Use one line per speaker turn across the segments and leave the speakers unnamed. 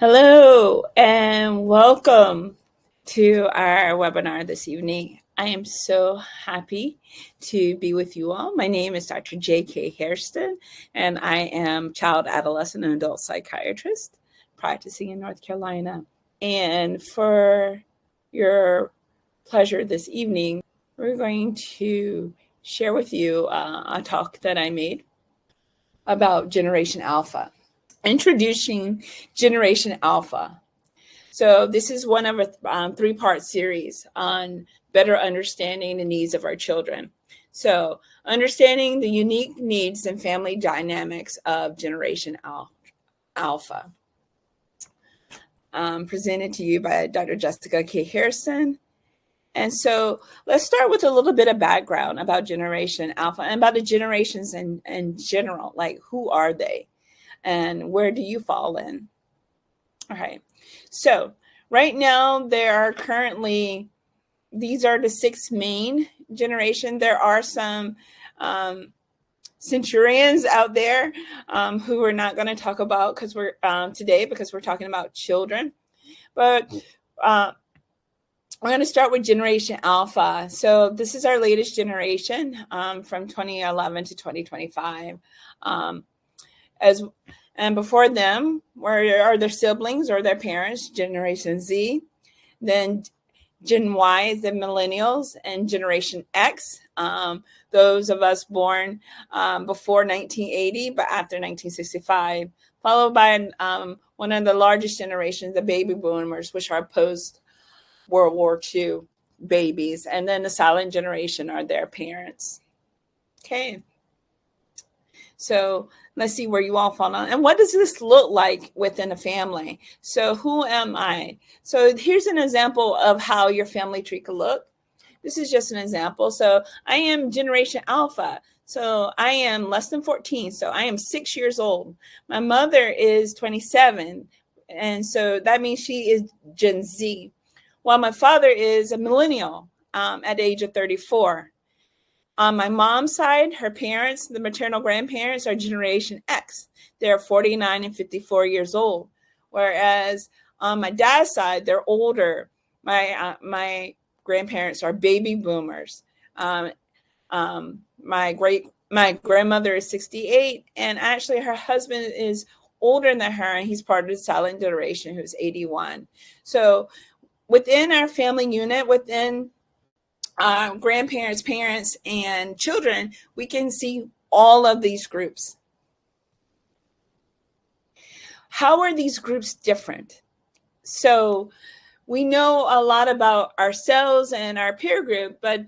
Hello and welcome to our webinar this evening. I am so happy to be with you all. My name is Dr. J.K. Hairston, and I am child, adolescent, and adult psychiatrist practicing in North Carolina. And for your pleasure this evening, we're going to share with you a talk that I made about Generation Alpha. Introducing Generation Alpha. So this is one of a three-part series on better understanding the needs of our children. So understanding the unique needs and family dynamics of Generation Alpha. Presented to you by Dr. Jessica K. Hairston. And so let's start with a little bit of background about Generation Alpha and about the generations in general, like who are they? And where do you fall in? All right. So right now there are currently, these are the six main generation. There are some centurions out there who we're not going to talk about because we're today because we're talking about children. But we're going to start with Generation Alpha. So this is our latest generation from 2011 to 2025. And before them are their siblings or their parents, Generation Z. Then Gen Y is the millennials, and Generation X, those of us born before 1980, but after 1965, followed by one of the largest generations, the baby boomers, which are post-World War II babies. And then the silent generation are their parents. Okay. So let's see where you all fall on. And what does this look like within a family? So who am I? So here's an example of how your family tree could look. This is just an example. So I am Generation Alpha. So I am less than 14. So I am 6 years old. My mother is 27. And so that means she is Gen Z. While my father is a millennial at the age of 34. On my mom's side, her parents, the maternal grandparents, are Generation X. They're 49 and 54 years old. Whereas on my dad's side, they're older. My grandparents are baby boomers. My grandmother is 68, and actually her husband is older than her, and he's part of the silent generation, who's 81. So within our family unit, within grandparents, parents, and children, we can see all of these groups. How are these groups different? So we know a lot about ourselves and our peer group, but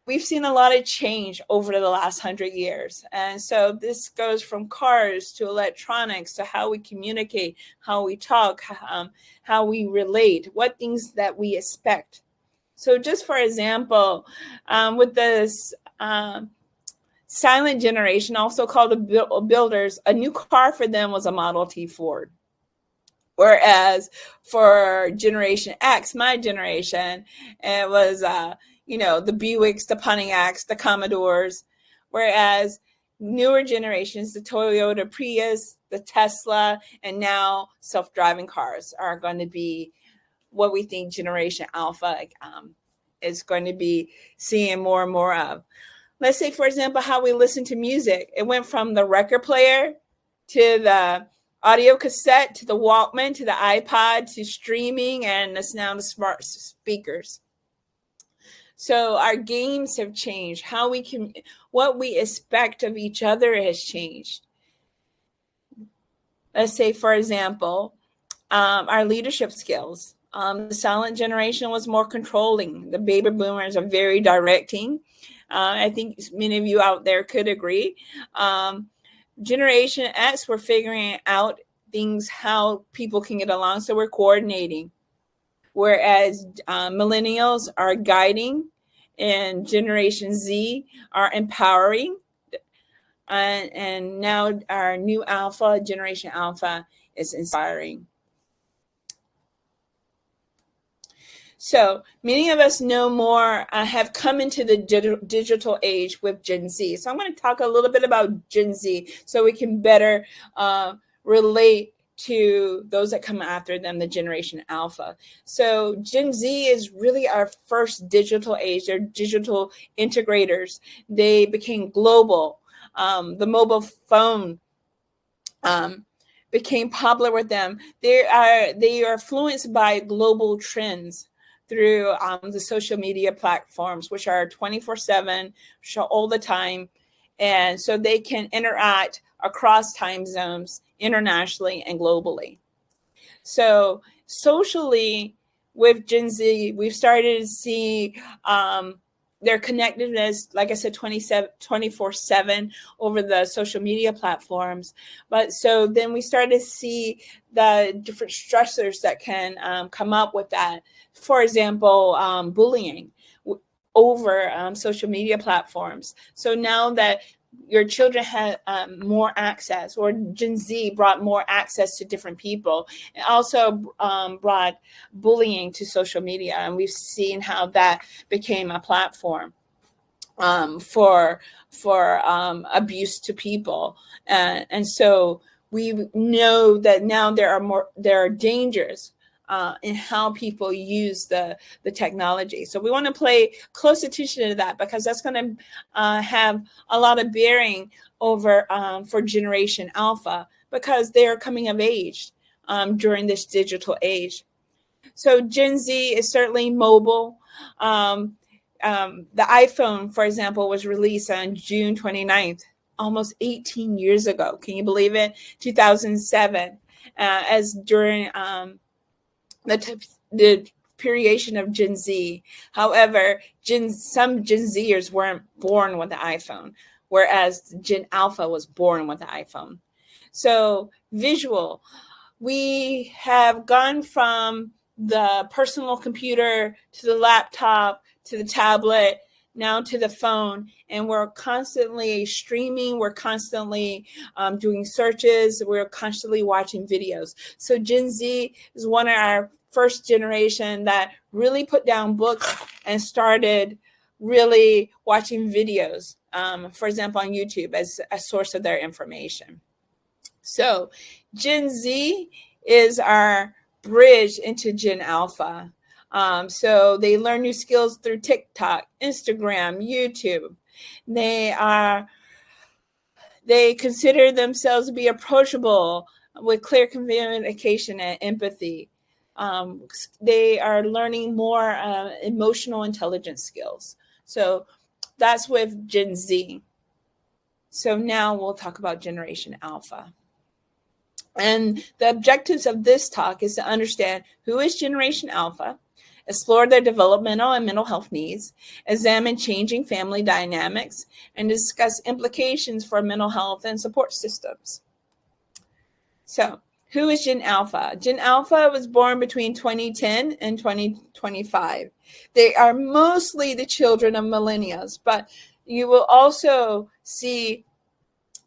we've seen a lot of change over the last 100 years. And so this goes from cars to electronics to how we communicate, how we talk, how we relate, what things that we expect. So just for example, with this silent generation, also called the builders, a new car for them was a Model T Ford. Whereas for Generation X, my generation, it was, the Buicks, the Pontiacs, the Commodores. Whereas newer generations, the Toyota Prius, the Tesla, and now self-driving cars are going to be what we think Generation Alpha is going to be seeing more and more of. Let's say, for example, how we listen to music. It went from the record player to the audio cassette to the Walkman to the iPod to streaming, and it's now the smart speakers. So our games have changed. What we expect of each other has changed. Let's say, for example, our leadership skills. The silent generation was more controlling. The baby boomers are very directing. I think many of you out there could agree. Generation X, we're figuring out things, how people can get along. So we're coordinating. Whereas millennials are guiding and Generation Z are empowering. And now our new Alpha, Generation Alpha, is inspiring. So many of us know more, have come into the digital age with Gen Z. So I'm going to talk a little bit about Gen Z so we can better relate to those that come after them, the Generation Alpha. So Gen Z is really our first digital age. They're digital integrators. They became global. The mobile phone became popular with them. They are influenced by global trends through the social media platforms, which are 24/7, show all the time. And so they can interact across time zones, internationally and globally. So socially, with Gen Z, we've started to see their connectedness, like I said, 24/7 over the social media platforms. But so then we started to see the different stressors that can come up with that. For example, bullying over social media platforms. So now that your children have more access, or Gen Z brought more access to different people, and also brought bullying to social media. And we've seen how that became a platform for abuse to people. And so we know that now there are dangers in how people use the technology. So we want to pay close attention to that, because that's going to have a lot of bearing over for Generation Alpha, because they are coming of age during this digital age. So Gen Z is certainly mobile. The iPhone, for example, was released on June 29th, almost 18 years ago. Can you believe it? 2007, as during the period of Gen Z. However, some Gen Zers weren't born with the iPhone, whereas Gen Alpha was born with the iPhone. So visual, we have gone from the personal computer to the laptop to the tablet, now to the phone, and we're constantly streaming, we're constantly doing searches, we're constantly watching videos. So Gen Z is one of our first generation that really put down books and started really watching videos, for example, on YouTube as a source of their information. So Gen Z is our bridge into Gen Alpha. So they learn new skills through TikTok, Instagram, YouTube. They consider themselves to be approachable with clear communication and empathy. They are learning more emotional intelligence skills. So that's with Gen Z. So now we'll talk about Generation Alpha. And the objectives of this talk is to understand who is Generation Alpha, explore their developmental and mental health needs, examine changing family dynamics, and discuss implications for mental health and support systems. So, who is Gen Alpha? Gen Alpha was born between 2010 and 2025. They are mostly the children of millennials, but you will also see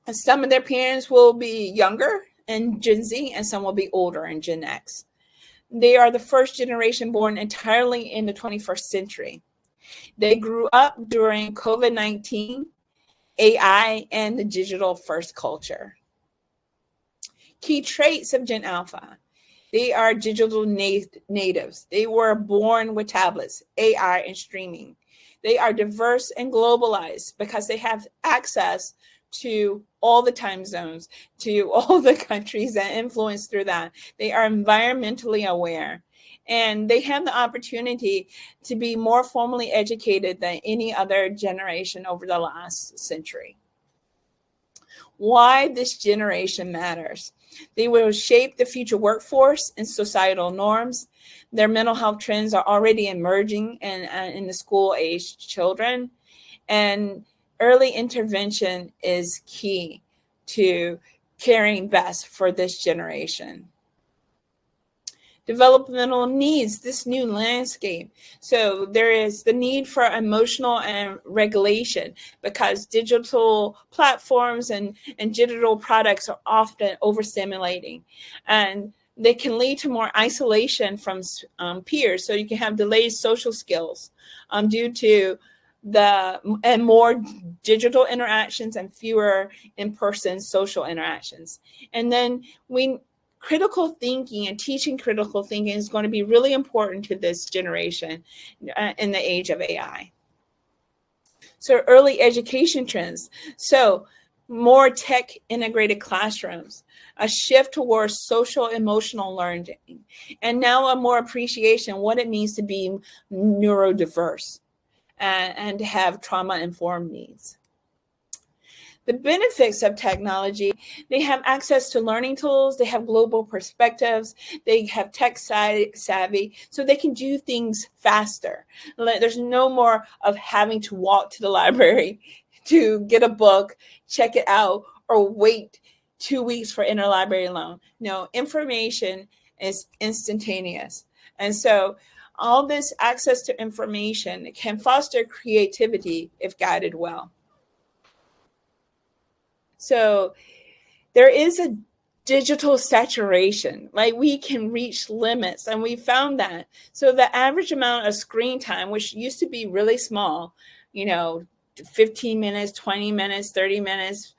some of their parents will be younger in Gen Z, and some will be older in Gen X. They are the first generation born entirely in the 21st century. They grew up during COVID-19, AI, and the digital first culture. Key traits of Gen Alpha. They are digital natives. They were born with tablets, AI, and streaming. They are diverse and globalized because they have access to all the time zones, to all the countries that influence through that. They are environmentally aware, and they have the opportunity to be more formally educated than any other generation over the last century. Why this generation matters. They will shape the future workforce and societal norms. Their mental health trends are already emerging in the school-aged children, and early intervention is key to caring best for this generation. Developmental needs, this new landscape. So there is the need for emotional and regulation, because digital platforms and digital products are often overstimulating, and they can lead to more isolation from peers. So you can have delayed social skills due to and more digital interactions and fewer in-person social interactions. And then we critical thinking and teaching critical thinking is going to be really important to this generation in the age of AI. So early education trends. So more tech integrated classrooms, a shift towards social emotional learning, and now a more appreciation what it means to be neurodiverse and have trauma informed needs. The benefits of technology, they have access to learning tools, they have global perspectives, they have tech savvy, so they can do things faster. There's no more of having to walk to the library to get a book, check it out, or wait 2 weeks for interlibrary loan. No, information is instantaneous. And so all this access to information can foster creativity if guided well. So there is a digital saturation, like we can reach limits, and we found that. So the average amount of screen time, which used to be really small, 15 minutes, 20 minutes, 30 minutes,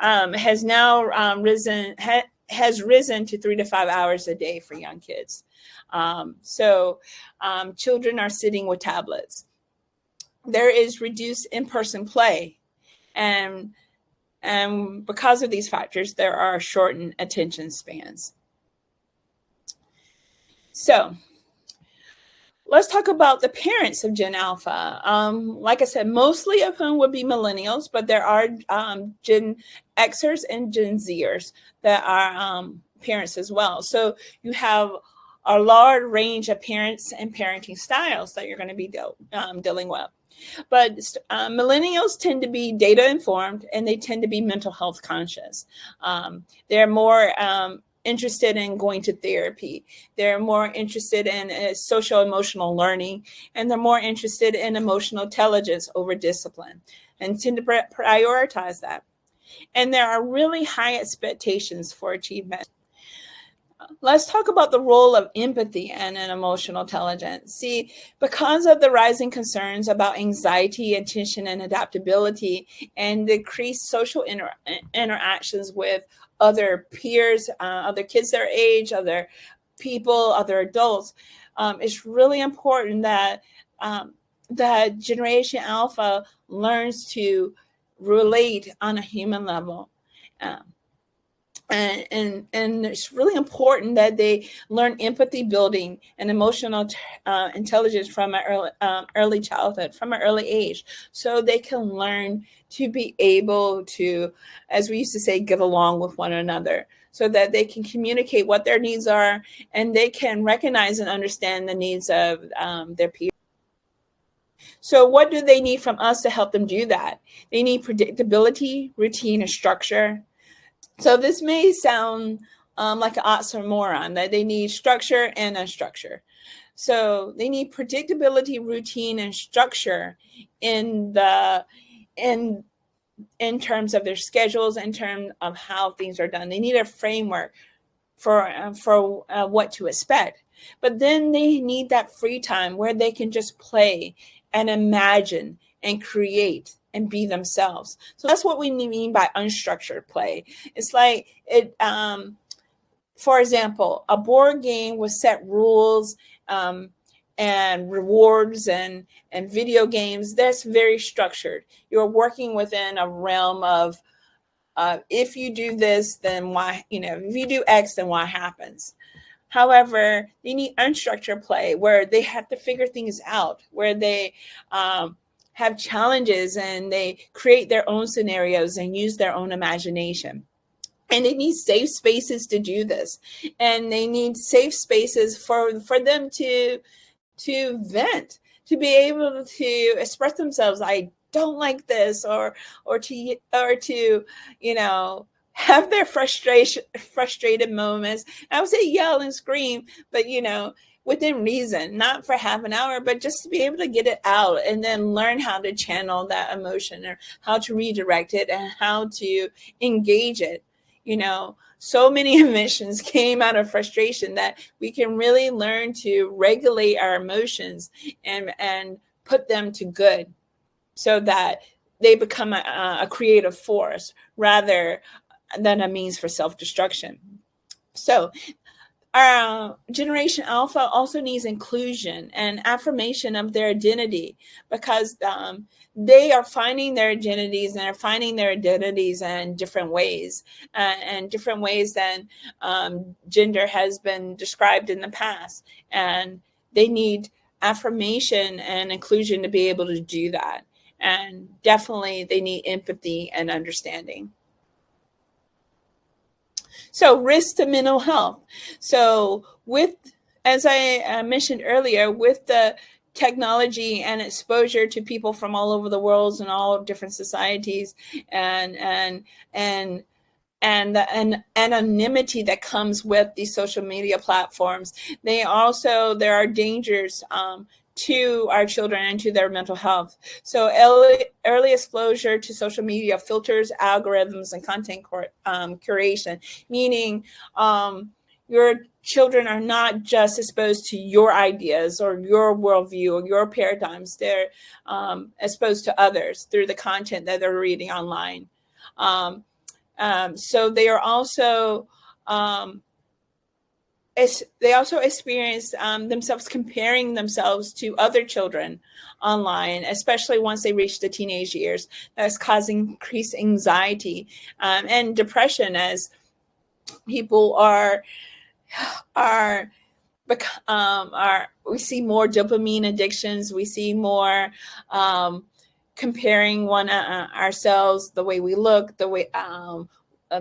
has now risen to 3 to 5 hours a day for young kids. So children are sitting with tablets. There is reduced in-person play, and because of these factors, there are shortened attention spans. So let's talk about the parents of Gen Alpha. Like I said, mostly of whom would be millennials, but there are Gen Xers and Gen Zers that are parents as well. So you have a large range of parents and parenting styles that you're going to be dealing with. But millennials tend to be data informed, and they tend to be mental health conscious. They're more interested in going to therapy. They're more interested in social emotional learning, and they're more interested in emotional intelligence over discipline, and tend to prioritize that. And there are really high expectations for achievement. Let's talk about the role of empathy and an emotional intelligence. See, because of the rising concerns about anxiety, attention, and adaptability, and decreased social interactions with other peers, other kids their age, other people, other adults, it's really important that that Generation Alpha learns to relate on a human level. And it's really important that they learn empathy building and emotional intelligence from an early childhood, from an early age, so they can learn to be able to, as we used to say, get along with one another, so that they can communicate what their needs are, and they can recognize and understand the needs of their peers. So what do they need from us to help them do that? They need predictability, routine, and structure. So this may sound like an oxymoron, that they need structure and unstructure. So they need predictability, routine, and structure in terms of their schedules, in terms of how things are done. They need a framework for what to expect. But then they need that free time where they can just play and imagine and create and be themselves. So that's what we mean by unstructured play. It's like for example, a board game with set rules and rewards and video games. That's very structured. You're working within a realm of if you do this, then Y. If you do X, then Y happens. However, they need unstructured play where they have to figure things out, where they have challenges and they create their own scenarios and use their own imagination. And they need safe spaces to do this. And they need safe spaces for them to vent, to be able to express themselves. I don't like this, or to have their frustrated moments. I would say yell and scream, but within reason, not for half an hour, but just to be able to get it out and then learn how to channel that emotion, or how to redirect it, and how to engage it. So many emotions came out of frustration that we can really learn to regulate our emotions and put them to good, so that they become a creative force rather than a means for self-destruction. So our Generation Alpha also needs inclusion and affirmation of their identity, because they are finding their identities and are finding their identities in different ways, and different ways than gender has been described in the past. And they need affirmation and inclusion to be able to do that. And definitely they need empathy and understanding. So, risk to mental health. So, as I mentioned earlier, with the technology and exposure to people from all over the world and all different societies, and and the anonymity that comes with these social media platforms, there are dangers to our children and to their mental health. So early exposure to social media filters, algorithms, and content curation, meaning your children are not just exposed to your ideas or your worldview or your paradigms. They're exposed to others through the content that they're reading online. So they are also they also experience themselves comparing themselves to other children online, especially once they reach the teenage years. That's causing increased anxiety and depression, as people we see more dopamine addictions. We see more comparing ourselves, the way we look, the way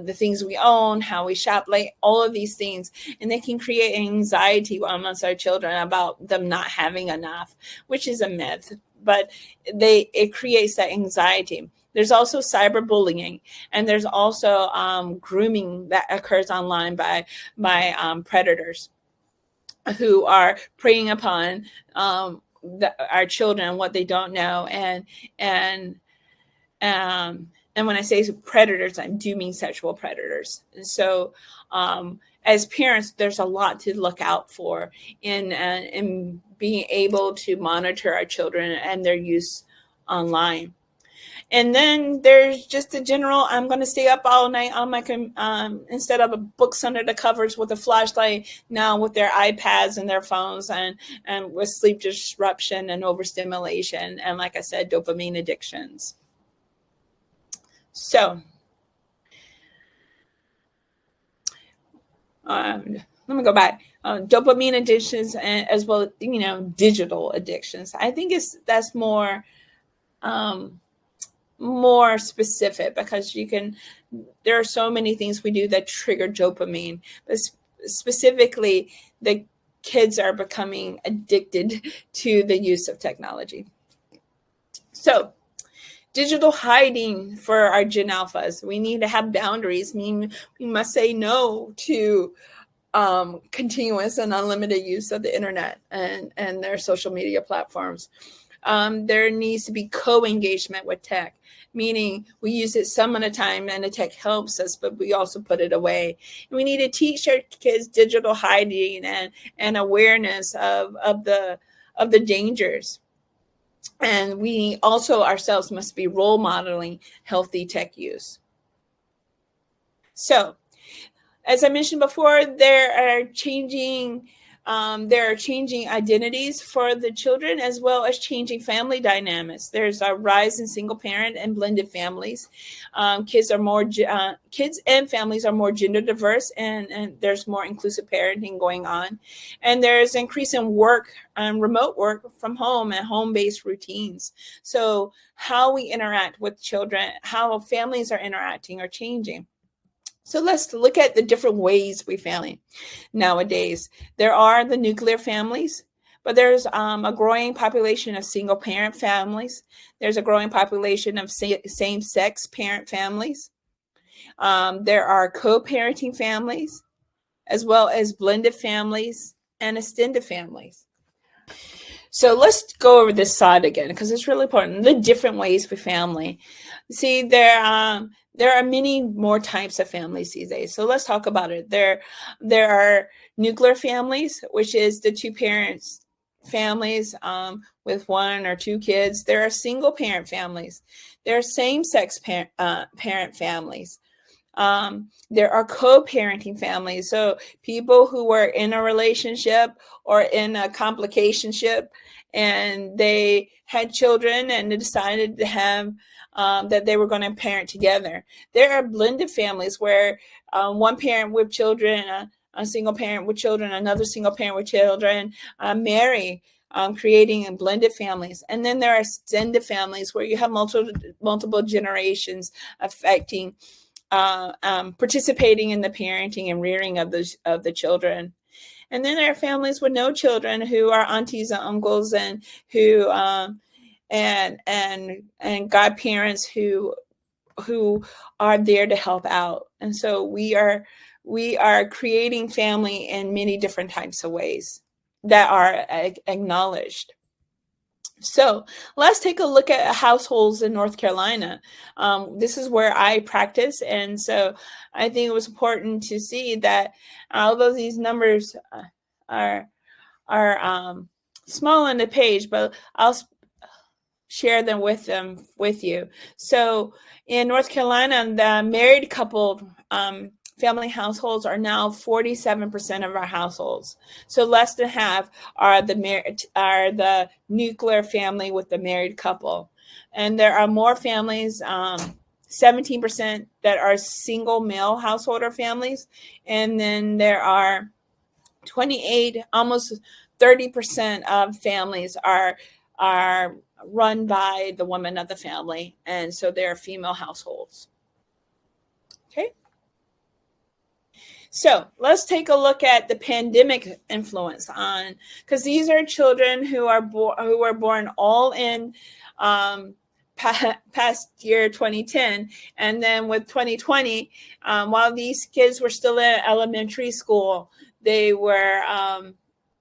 the things we own, how we shop, like all of these things. And they can create anxiety amongst our children about them not having enough, which is a myth, but it creates that anxiety. There's also cyberbullying, and there's also grooming that occurs online by predators who are preying upon our children, what they don't know. And when I say predators, I do mean sexual predators. And so as parents, there's a lot to look out for in being able to monitor our children and their use online. And then there's just the general, I'm going to stay up all night on my, instead of books under the covers with a flashlight, now with their iPads and their phones, and with sleep disruption and overstimulation. And like I said, dopamine addictions. So let me go back. Dopamine addictions, as well, digital addictions. I think that's more specific, because there are so many things we do that trigger dopamine, but specifically the kids are becoming addicted to the use of technology. So digital hiding for our Gen Alphas. We need to have boundaries. We must say no to continuous and unlimited use of the internet and their social media platforms. There needs to be co-engagement with tech, meaning we use it some of the time and the tech helps us, but we also put it away. And we need to teach our kids digital hygiene and awareness of the dangers. And we also ourselves must be role modeling healthy tech use. So, as I mentioned before, there are changing identities for the children, as well as changing family dynamics. There's a rise in single parent and blended families. Kids and families are more gender diverse, and there's more inclusive parenting going on. And there's increase in work and remote work from home and home-based routines. So how we interact with children, how families are interacting, are changing. So let's look at the different ways we family nowadays. There are the nuclear families, but there's a growing population of single parent families. There's a growing population of same-sex parent families. There are co-parenting families, as well as blended families and extended families. So let's go over this slide again, because it's really important. The different ways we family. See, there are many more types of families these days. So let's talk about it. There are nuclear families, which is the two parents families with one or two kids. There are single parent families. There are same-sex parent families. There are co-parenting families. So people who were in a relationship or in a complicationship, and they had children and they decided to have that they were going to parent together. There are blended families where one parent with children, a single parent with children, another single parent with children marry, creating blended families. And then there are extended families where you have multiple generations affecting participating in the parenting and rearing of the children. And then there are families with no children who are aunties and uncles and who and godparents who are there to help out. And so we are creating family in many different types of ways that are acknowledged. So let's take a look at households in North Carolina. This is where I practice. And so I think it was important to see that although these numbers are small on the page, but I'll share them with you. So in North Carolina, the married couple family households are now 47% of our households. So less than half are the nuclear family with the married couple. And there are more families, 17% that are single male householder families. And then there are 28, almost 30% of families are run by the woman of the family. And so they're female households. Okay. So let's take a look at the pandemic influence on, because these are children who were born all in past year 2010, and then with 2020, while these kids were still in elementary school, they were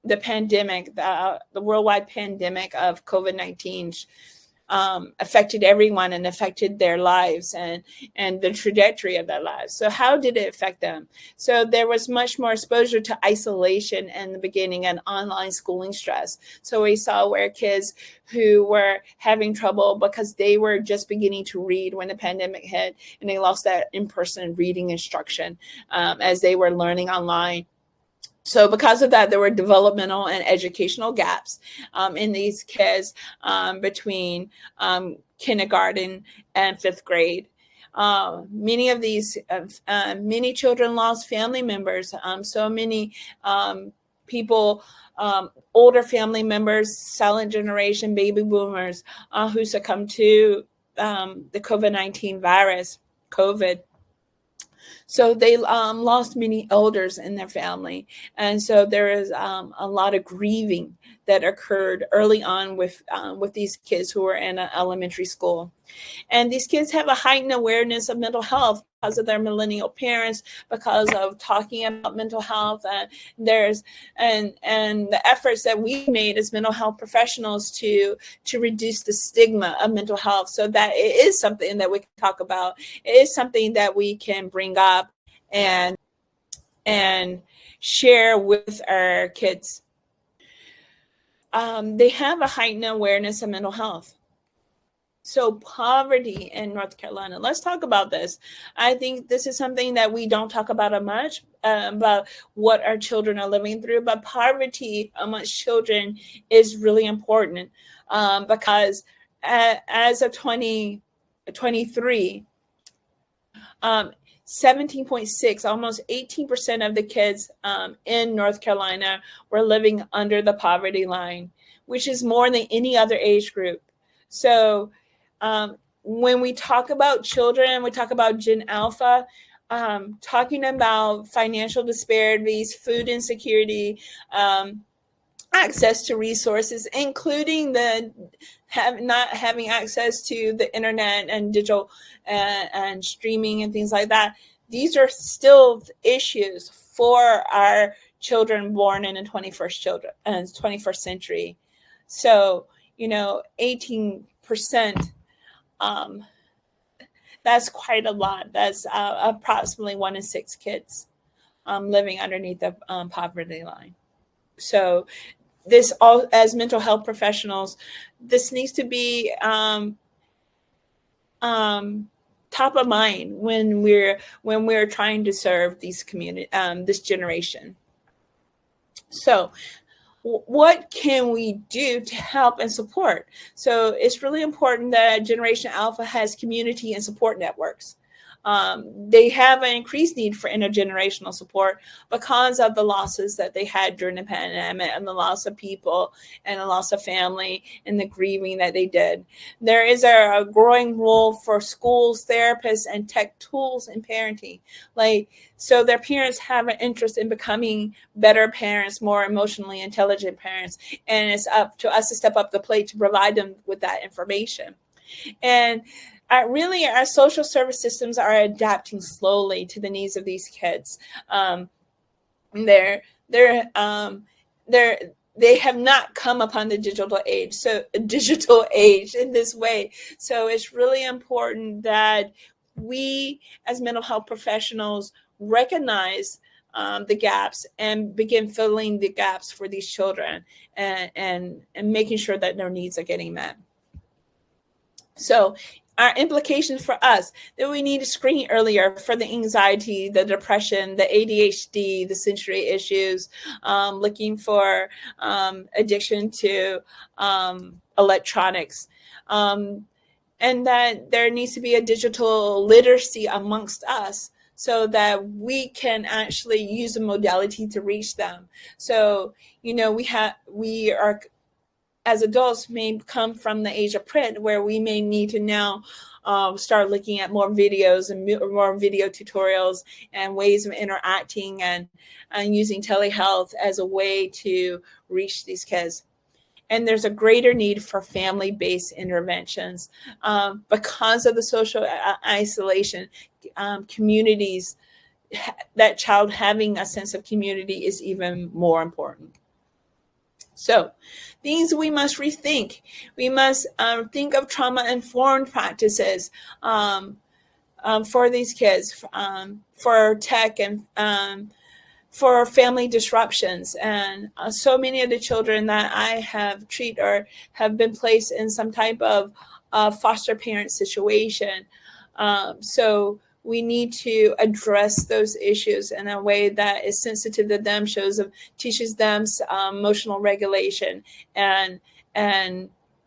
the pandemic, the worldwide pandemic of COVID-19 affected everyone and affected their lives and the trajectory of their lives. So how did it affect them? So there was much more exposure to isolation in the beginning and online schooling stress. So we saw where kids who were having trouble because they were just beginning to read when the pandemic hit, and they lost that in-person reading instruction as they were learning online. So because of that, there were developmental and educational gaps in these kids between kindergarten and fifth grade. Many of these, many children lost family members. So many people, older family members, silent generation, baby boomers who succumbed to the COVID-19 virus, COVID. So they lost many elders in their family. And so there is a lot of grieving that occurred early on with these kids who were in an elementary school. And these kids have a heightened awareness of mental health because of their millennial parents, because of talking about mental health. And the efforts that we've made as mental health professionals to reduce the stigma of mental health, so that it is something that we can talk about. It is something that we can bring up and share with our kids. They have a heightened awareness of mental health. So poverty in North Carolina, let's talk about this. I think this is something that we don't talk about much, about what our children are living through, but poverty amongst children is really important because as of 2023, 17.6, almost 18% of the kids in North Carolina were living under the poverty line, which is more than any other age group. So when we talk about children, we talk about Gen Alpha, talking about financial disparities, food insecurity, access to resources, including not having access to the internet and digital and streaming and things like that. These are still issues for our children born in the 21st century. So, 18%, that's quite a lot. That's approximately 1 in 6 kids living underneath the poverty line. So this, all as mental health professionals, this needs to be top of mind when we're trying to serve these community, this generation. So what can we do to help and support? So it's really important that Generation Alpha has community and support networks. They have an increased need for intergenerational support because of the losses that they had during the pandemic and the loss of people and the loss of family and the grieving that they did. There is a growing role for schools, therapists, and tech tools in parenting. So their parents have an interest in becoming better parents, more emotionally intelligent parents, and it's up to us to step up the plate to provide them with that information. And really, our social service systems are adapting slowly to the needs of these kids. They have not come upon the digital age in this way. So it's really important that we, as mental health professionals, recognize the gaps and begin filling the gaps for these children and making sure that their needs are getting met. So our implications for us, that we need to screen earlier for the anxiety, the depression, the ADHD, the sensory issues, looking for addiction to electronics, and that there needs to be a digital literacy amongst us so that we can actually use a modality to reach them. So, we are, as adults, may come from the age of print where we may need to now start looking at more videos and more video tutorials and ways of interacting and using telehealth as a way to reach these kids. And there's a greater need for family-based interventions because of the social isolation. Communities, that child having a sense of community is even more important. So things we must rethink. We must think of trauma-informed practices for these kids, for tech and for family disruptions. And so many of the children that I have treated or have been placed in some type of foster parent situation. So we need to address those issues in a way that is sensitive to them, teaches them emotional regulation and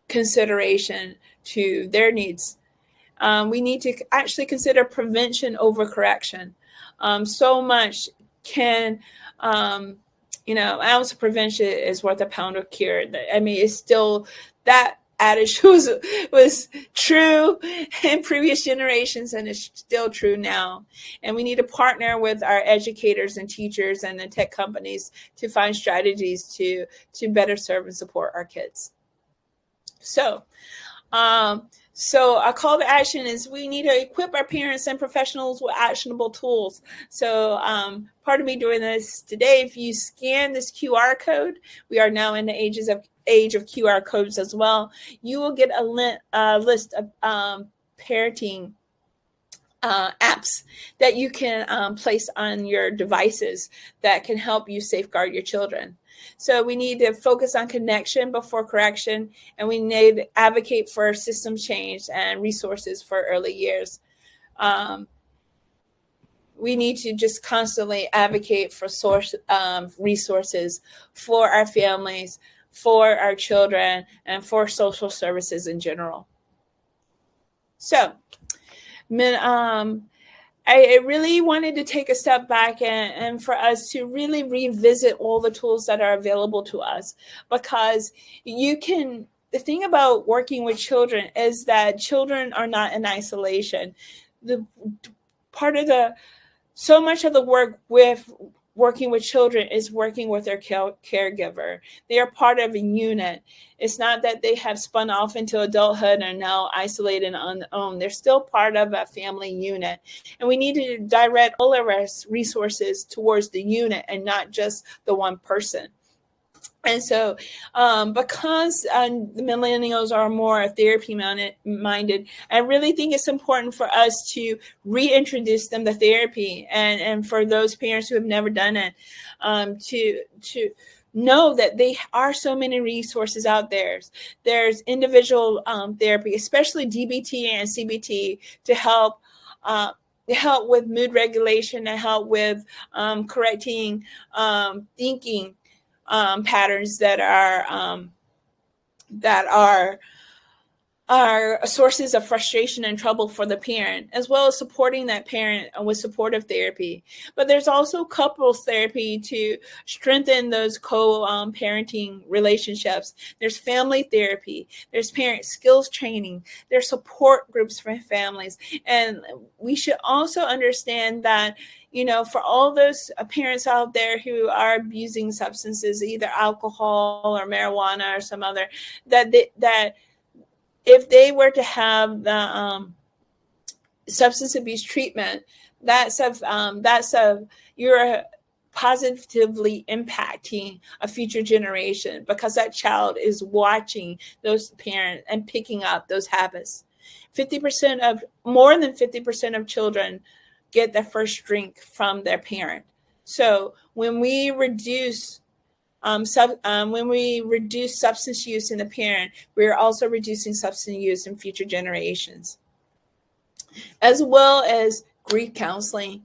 consideration to their needs. We need to actually consider prevention over correction. So much can, an ounce of prevention is worth a pound of cure. I mean, it's still that adage was true in previous generations and it's still true now. And we need to partner with our educators and teachers and the tech companies to find strategies to better serve and support our kids. So a call to action is we need to equip our parents and professionals with actionable tools. So part of me doing this today, if you scan this QR code, we are now in the age of QR codes as well, you will get a list of parenting apps that you can place on your devices that can help you safeguard your children. So we need to focus on connection before correction, and we need to advocate for system change and resources for early years. We need to just constantly advocate for resources for our families, for our children, and for social services in general. So, I really wanted to take a step back and for us to really revisit all the tools that are available to us, because the thing about working with children is that children are not in isolation. So much of the work with working with children is working with their caregiver. They are part of a unit. It's not that they have spun off into adulthood and are now isolated on their own. They're still part of a family unit. And we need to direct all of our resources towards the unit and not just the one person. And so because the millennials are more therapy-minded, I really think it's important for us to reintroduce them to therapy, and for those parents who have never done it, to know that there are so many resources out there. There's individual therapy, especially DBT and CBT, to help help with mood regulation, and help with correcting thinking patterns that are sources of frustration and trouble for the parent, as well as supporting that parent with supportive therapy. But there's also couples therapy to strengthen those co-parenting relationships. There's family therapy. There's parent skills training. There's support groups for families. And we should also understand that, for all those parents out there who are abusing substances, either alcohol or marijuana or some other, that if they were to have the substance abuse treatment, you're positively impacting a future generation, because that child is watching those parents and picking up those habits. More than 50% of children get their first drink from their parent. So when we reduce substance use in the parent, we're also reducing substance use in future generations, as well as grief counseling.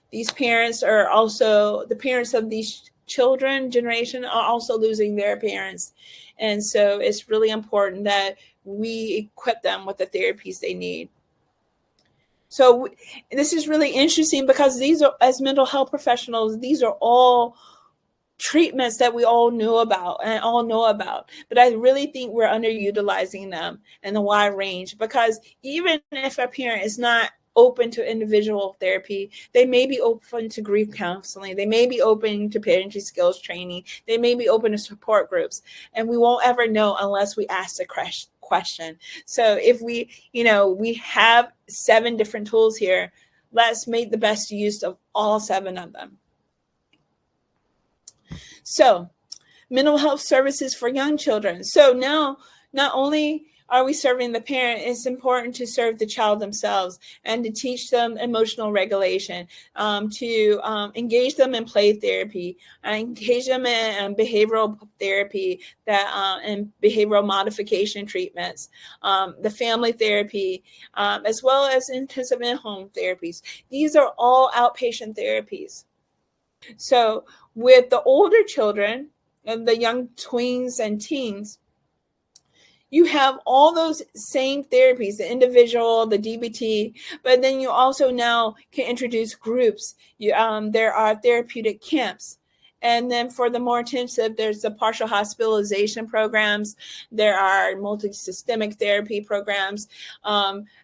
These parents are also, the parents of these children generation are also losing their parents. And so it's really important that we equip them with the therapies they need. So this is really interesting, because these are, as mental health professionals, these are all treatments that we all know about, but I really think we're underutilizing them in a wide range, because even if a parent is not open to individual therapy, they may be open to grief counseling, they may be open to parenting skills training, they may be open to support groups, and we won't ever know unless we ask the question. So if we have 7 different tools here, let's make the best use of all 7 of them. So, mental health services for young children. So now, not only are we serving the parent, it's important to serve the child themselves and to teach them emotional regulation, to engage them in play therapy, engage them in behavioral therapy and behavioral modification treatments, the family therapy, as well as intensive in-home therapies. These are all outpatient therapies. So with the older children and the young tweens and teens, you have all those same therapies, the individual, the DBT, but then you also now can introduce groups. There are therapeutic camps. And then for the more intensive, there's the partial hospitalization programs. There are multi-systemic therapy programs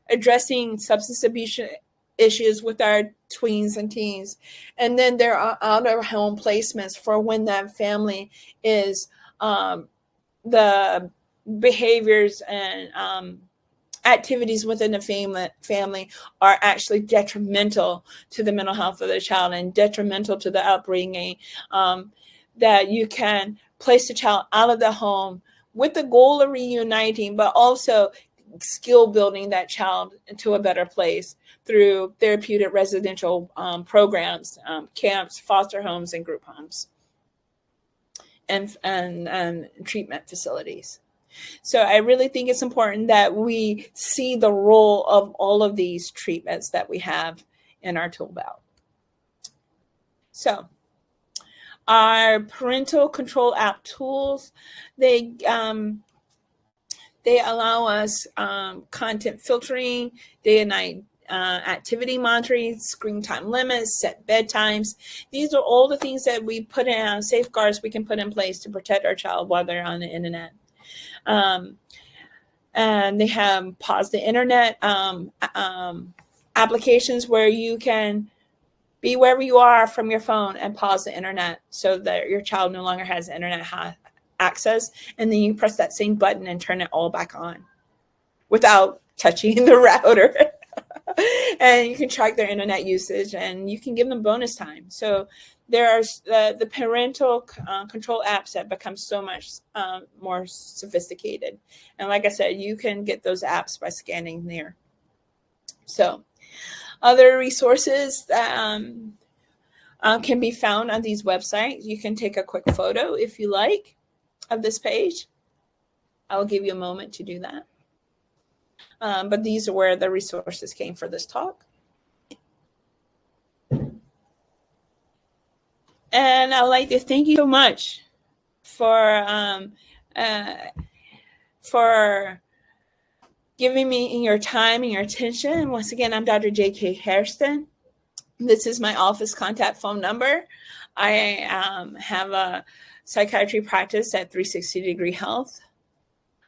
addressing substance abuse issues with our tweens and teens. And then there are out-of-home placements for when that family is the behaviors and activities within the family are actually detrimental to the mental health of the child and detrimental to the upbringing, that you can place the child out of the home with the goal of reuniting, but also skill building that child into a better place through therapeutic residential programs, camps, foster homes, and group homes, and treatment facilities. So I really think it's important that we see the role of all of these treatments that we have in our tool belt. So our parental control app tools, they allow us content filtering, day and night activity monitoring, screen time limits, set bedtimes. These are all the things that we put in, safeguards we can put in place to protect our child while they're on the internet. And they have pause the internet applications where you can be wherever you are from your phone and pause the internet so that your child no longer has internet access. And then you press that same button and turn it all back on without touching the router. And you can track their internet usage and you can give them bonus time. So there are the parental control apps that become so much more sophisticated. And like I said, you can get those apps by scanning there. So other resources that can be found on these websites. You can take a quick photo if you like of this page. I will give you a moment to do that. But these are where the resources came for this talk. And I'd like to thank you so much for giving me your time and your attention. And once again, I'm Dr. J.K. Hairston. This is my office contact phone number. I have a psychiatry practice at 360 Degree Health.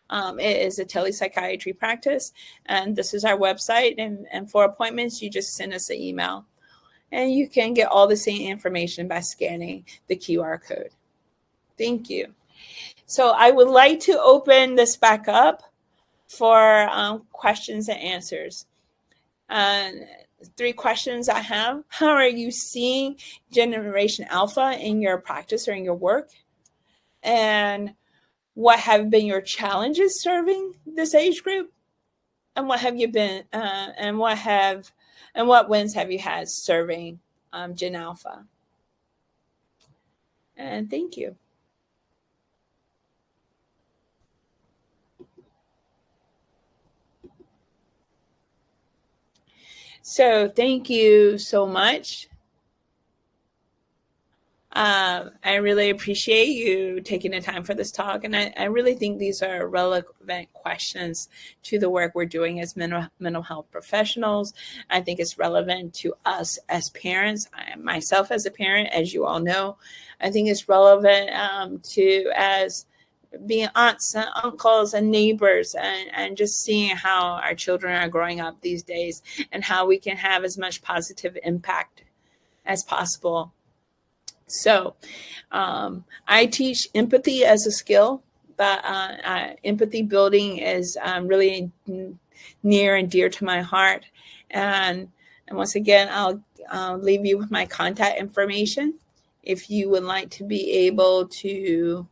It is a telepsychiatry practice, and this is our website. And for appointments, you just send us an email. And you can get all the same information by scanning the QR code. Thank you. So I would like to open this back up for questions and answers. 3 questions I have. How are you seeing Generation Alpha in your practice or in your work? And what have been your challenges serving this age group? And what have you been, and what wins have you had serving Gen Alpha? And thank you. So thank you so much. I really appreciate you taking the time for this talk. And I really think these are relevant questions to the work we're doing as mental health professionals. I think it's relevant to us as parents. Myself as a parent, as you all know, I think it's relevant to as being aunts and uncles and neighbors, and just seeing how our children are growing up these days and how we can have as much positive impact as possible. So I teach empathy as a skill. That empathy building is really near and dear to my heart. And once again, I'll leave you with my contact information. If you would like to be able to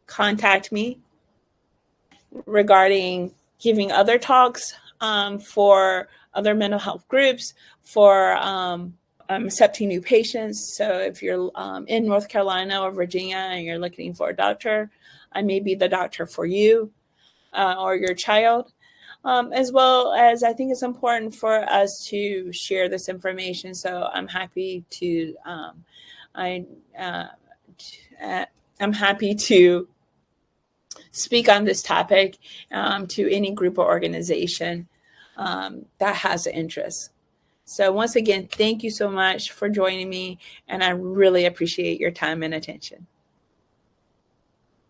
contact me regarding giving other talks for other mental health groups, for accepting new patients. So if you're in North Carolina or Virginia and you're looking for a doctor, I may be the doctor for you or your child. As well as I think it's important for us to share this information. So I'm happy to I'm happy to speak on this topic to any group or organization that has an interest. So once again, thank you so much for joining me, and I really appreciate your time and attention.